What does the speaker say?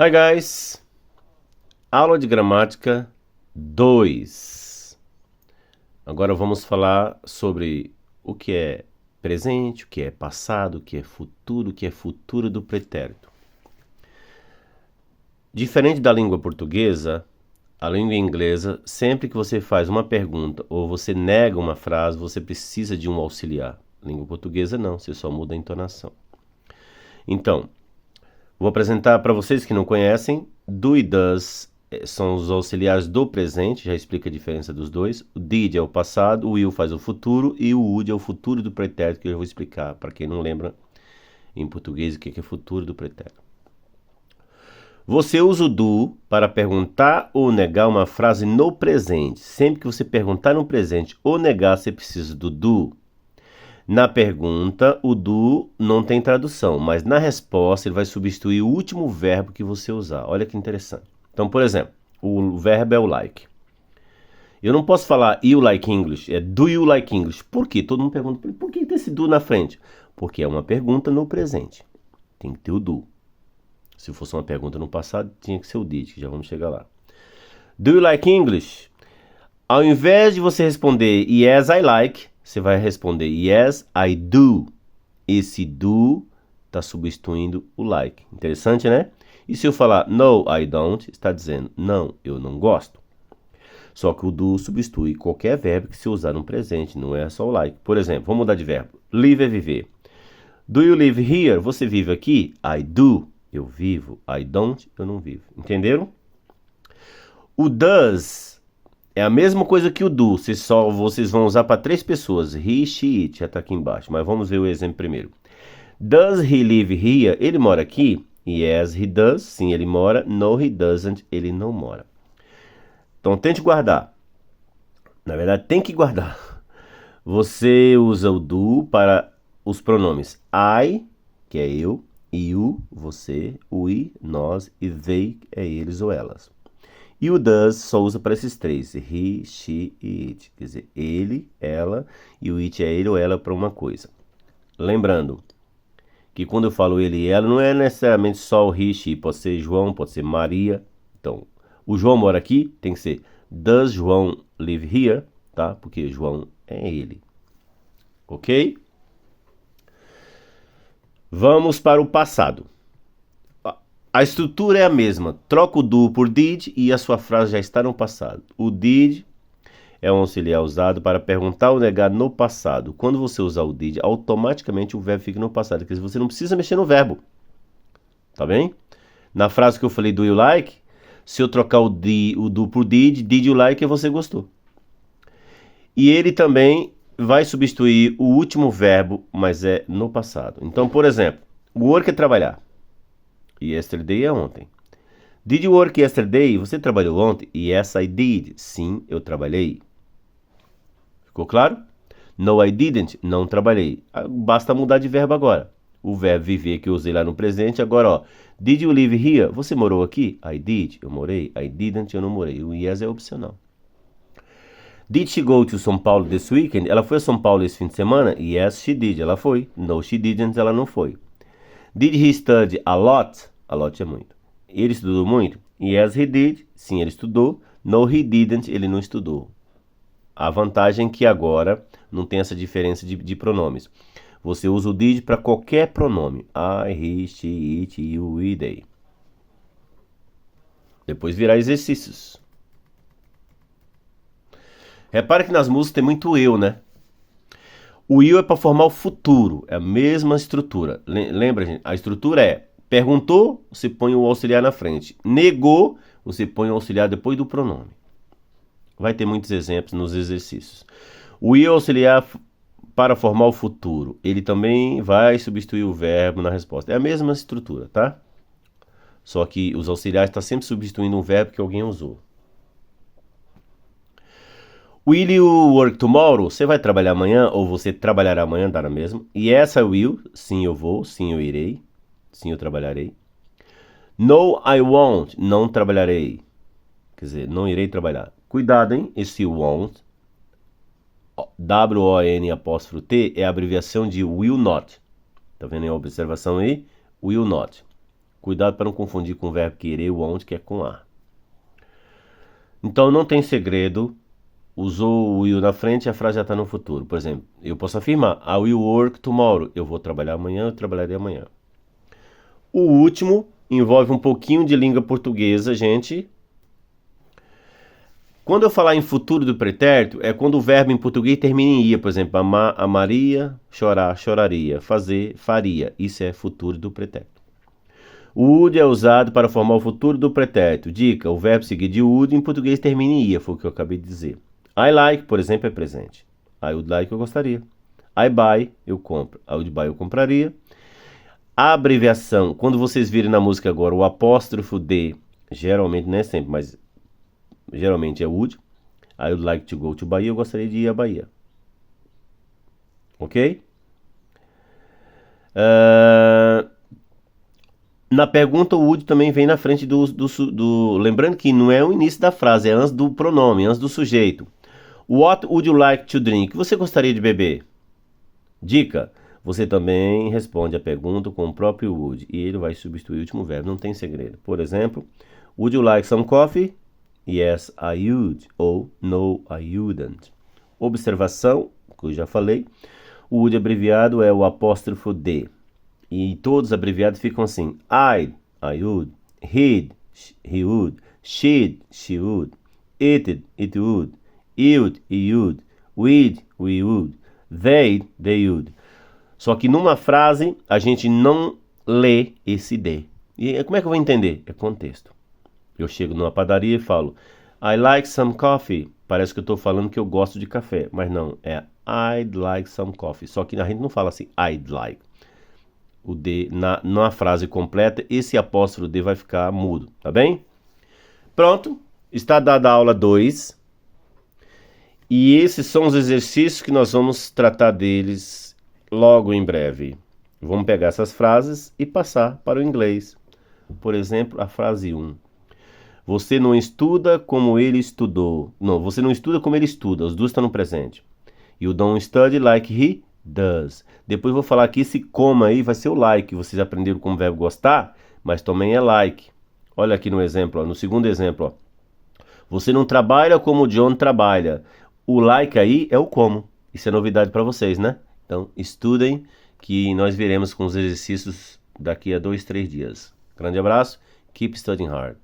Hi guys! Aula de gramática 2. Agora vamos falar sobre o que é presente, o que é passado, o que é futuro do pretérito. Diferente da língua portuguesa, a língua inglesa, sempre que você faz uma pergunta ou você nega uma frase, você precisa de um auxiliar. A língua portuguesa não, você só muda a entonação. Então, vou apresentar para vocês que não conhecem, do e does são os auxiliares do presente, já explica a diferença dos dois. O did é o passado, o will faz o futuro e o would é o futuro do pretérito, que eu vou explicar para quem não lembra em português o que é futuro do pretérito. Você usa o do para perguntar ou negar uma frase no presente. Sempre que você perguntar no presente ou negar, você precisa do do. Na pergunta, o do não tem tradução, mas na resposta ele vai substituir o último verbo que você usar. Olha que interessante. Então, por exemplo, o verbo é o like. Eu não posso falar you like English, é do you like English. Por quê? Todo mundo pergunta, por que tem esse do na frente? Porque é uma pergunta no presente. Tem que ter o do. Se fosse uma pergunta no passado, tinha que ser o did, que já vamos chegar lá. Do you like English? Ao invés de você responder yes, I like, você vai responder yes, I do. Esse do está substituindo o like. Interessante, né? E se eu falar no, I don't, está dizendo não, eu não gosto. Só que o do substitui qualquer verbo que se usar no presente, não é só o like. Por exemplo, vamos mudar de verbo. Live é viver. Do you live here? Você vive aqui? I do. Eu vivo. I don't. Eu não vivo. Entenderam? O does é a mesma coisa que o do. Vocês vão usar para 3 pessoas. He, she, it. Já está aqui embaixo. Mas vamos ver o exemplo primeiro. Does he live here? Ele mora aqui? Yes, he does. Sim, ele mora. No, he doesn't. Ele não mora. Então, tente guardar. Na verdade, tem que guardar. Você usa o do para os pronomes I, que é eu, you, você, we, nós, e they, é eles ou elas. E o does só usa para esses 3, he, she e it. Quer dizer, ele, ela, e o it é ele ou ela para uma coisa. Lembrando que quando eu falo ele e ela, não é necessariamente só o he, she, pode ser João, pode ser Maria. Então, o João mora aqui, tem que ser does João live here, tá? Porque João é ele. Ok? Vamos para o passado. A estrutura é a mesma. Troca o do por did e a sua frase já está no passado. O did é um auxiliar usado para perguntar ou negar no passado. Quando você usar o did, automaticamente o verbo fica no passado. Quer dizer, você não precisa mexer no verbo. Tá bem? Na frase que eu falei do you like, se eu trocar o do por did you like é você gostou. E ele também vai substituir o último verbo, mas é no passado. Então, por exemplo, work é trabalhar. Yesterday é ontem. Did you work yesterday? Você trabalhou ontem? Yes, I did. Sim, eu trabalhei. Ficou claro? No, I didn't. Não trabalhei. Basta mudar de verbo agora. O verbo viver que eu usei lá no presente, agora ó. Did you live here? Você morou aqui? I did. Eu morei. I didn't. Eu não morei. O yes é opcional. Did she go to São Paulo this weekend? Ela foi a São Paulo esse fim de semana? Yes, she did. Ela foi. No, she didn't. Ela não foi. Did he study a lot? A lot é muito. Ele estudou muito? Yes, he did. Sim, ele estudou. No, he didn't. Ele não estudou. A vantagem é que agora não tem essa diferença de pronomes. Você usa o did para qualquer pronome. I, he, she, it, you, we, they. Depois virá exercícios. Repare que nas músicas tem muito eu, né? O you é para formar o futuro. É a mesma estrutura. Lembra, gente? A estrutura é perguntou, você põe o auxiliar na frente. Negou, você põe o auxiliar depois do pronome. Vai ter muitos exemplos nos exercícios. O you é auxiliar para formar o futuro. Ele também vai substituir o verbo na resposta. É a mesma estrutura, tá? Só que os auxiliares estão sempre substituindo um verbo que alguém usou. Will you work tomorrow? Você vai trabalhar amanhã ou você trabalhará amanhã, dá na mesma. Yes, I will. Sim, eu vou. Sim, eu irei. Sim, eu trabalharei. No, I won't. Não trabalharei. Quer dizer, não irei trabalhar. Cuidado, hein? Esse won't, W-O-N apóstrofo T, é a abreviação de will not. Tá vendo a observação aí? Will not. Cuidado para não confundir com o verbo querer, want, que é com a. Então não tem segredo. Usou o will na frente e a frase já está no futuro. Por exemplo, eu posso afirmar: I will work tomorrow. Eu vou trabalhar amanhã, eu trabalharei amanhã. O último envolve um pouquinho de língua portuguesa, gente. Quando eu falar em futuro do pretérito, é quando o verbo em português termina em ia. Por exemplo, amar, amaria, chorar, choraria, fazer, faria. Isso é futuro do pretérito. O would é usado para formar o futuro do pretérito. Dica: o verbo seguido de would em português termina em ia, foi o que eu acabei de dizer. I like, por exemplo, é presente. I would like, eu gostaria. I buy, eu compro. I would buy, eu compraria. A abreviação, quando vocês virem na música agora, o apóstrofo D, geralmente, não é sempre, mas geralmente é would. I would like to go to Bahia, eu gostaria de ir à Bahia. Ok? Na pergunta, o would também vem na frente do... Lembrando que não é o início da frase, é antes do pronome, antes do sujeito. What would you like to drink? O que você gostaria de beber? Dica: você também responde a pergunta com o próprio would e ele vai substituir o último verbo, não tem segredo. Por exemplo, would you like some coffee? Yes, I would. Ou no, I wouldn't. Observação, que eu já falei, o would abreviado é o apóstrofo D. E todos abreviados ficam assim: I would, he'd, he would, she'd, she would, it'd, it would, you'd, he would, we'd, we would, they would. Só que numa frase a gente não lê esse D. E como é que eu vou entender? É contexto. Eu chego numa padaria e falo: I like some coffee. Parece que eu estou falando que eu gosto de café, mas não, é I'd like some coffee. Só que a gente não fala assim, I'd like. O D, na frase completa, esse apóstrofo D vai ficar mudo, tá bem? Pronto, está dada a aula 2. E esses são os exercícios que nós vamos tratar deles logo em breve. Vamos pegar essas frases e passar para o inglês. Por exemplo, a frase 1. Você não estuda como ele estudou. Não, você não estuda como ele estuda. Os dois estão no presente. You don't study like he does. Depois vou falar que esse coma aí vai ser o like. Vocês aprenderam como verbo gostar, mas também é like. Olha aqui no exemplo, ó, no segundo exemplo. Ó. Você não trabalha como o John trabalha. O like aí é o como. Isso é novidade para vocês, né? Então, estudem que nós veremos com os exercícios daqui a 2, 3 dias. Grande abraço. Keep studying hard.